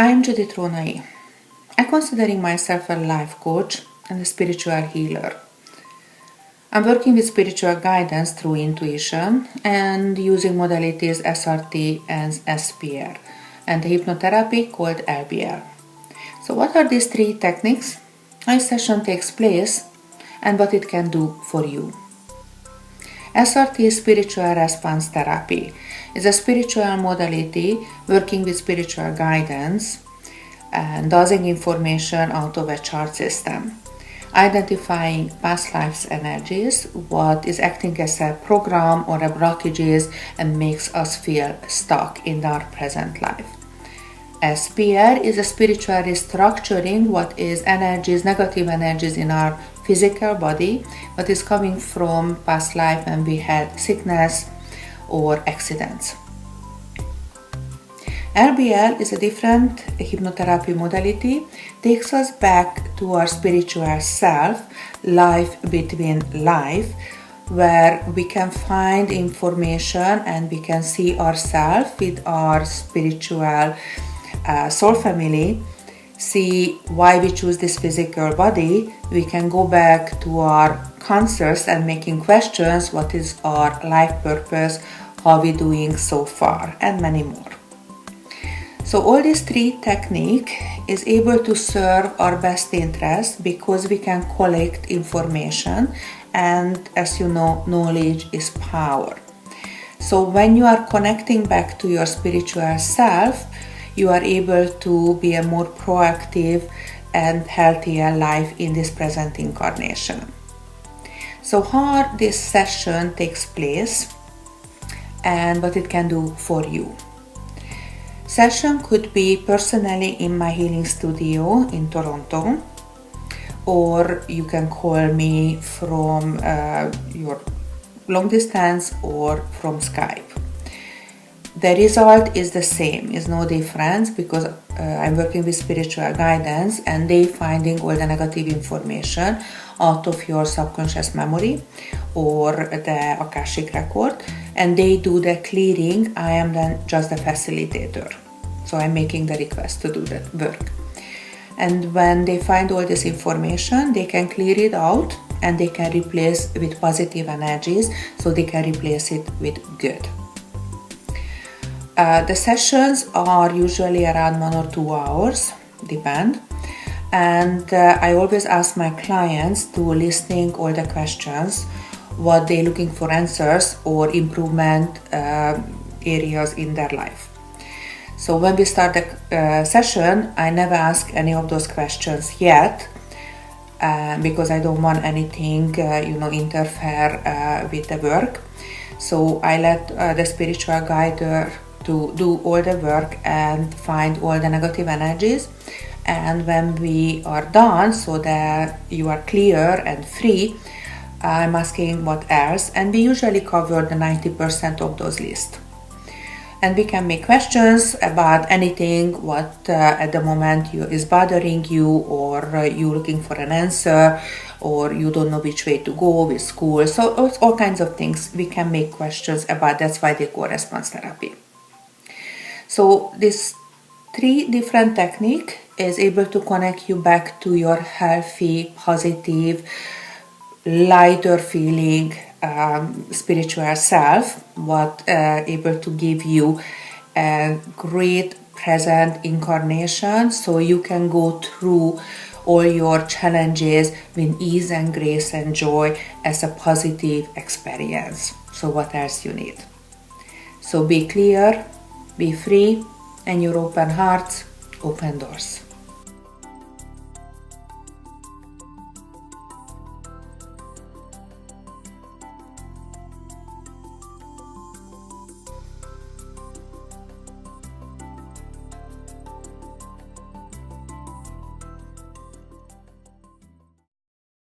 I'm Judith Ronai. I'm considering myself a life coach and a spiritual healer. I'm working with spiritual guidance through intuition and using modalities SRT and SPR and the hypnotherapy called LBL. So what are these three techniques, how a session takes place, and what it can do for you? SRT, Spiritual Response Therapy, is a spiritual modality working with spiritual guidance and dosing information out of a chart system, identifying past lives' energies, what is acting as a program or a blockages and makes us feel stuck in our present life. SPR is a spiritual restructuring what is energies, negative energies in our physical body, what is coming from past life when we had sickness or accidents. LBL is a different hypnotherapy modality, takes us back to our spiritual self, life between life, where we can find information and we can see ourselves with our spiritual soul family, see why we choose this physical body. We can go back to our concerts and making questions, what is our life purpose, how we doing so far, and many more. So all these three techniques is able to serve our best interest because we can collect information, and as you know, knowledge is power. So when you are connecting back to your spiritual self, you are able to be a more proactive and healthier life in this present incarnation. So how this session takes place and what it can do for you. Session could be personally in my healing studio in Toronto, or you can call me from your long distance or from Skype. The result is the same, is no difference, because I'm working with spiritual guidance and they finding all the negative information out of your subconscious memory or the Akashic Record, and they do the clearing. I am then just the facilitator. So I'm making the request to do that work. And when they find all this information, they can clear it out and they can replace with positive energies, so they can replace it with good. The sessions are usually around 1 or 2 hours, depend. And I always ask my clients to listening all the questions, what they're looking for answers or improvement areas in their life. So when we start the session, I never ask any of those questions yet, because I don't want anything, interfere with the work. So I let the spiritual guide to do all the work and find all the negative energies, and when we are done so that you are clear and free, I'm asking what else, and we usually cover the 90% of those lists. And we can make questions about anything what at the moment is bothering you, or you're looking for an answer, or you don't know which way to go with school. So all kinds of things we can make questions about. That's why they call response therapy. So this 3 different technique is able to connect you back to your healthy, positive, lighter feeling spiritual self, what able to give you a great present incarnation, so you can go through all your challenges with ease and grace and joy as a positive experience. So what else you need? So be clear, be free, and your open hearts, open doors.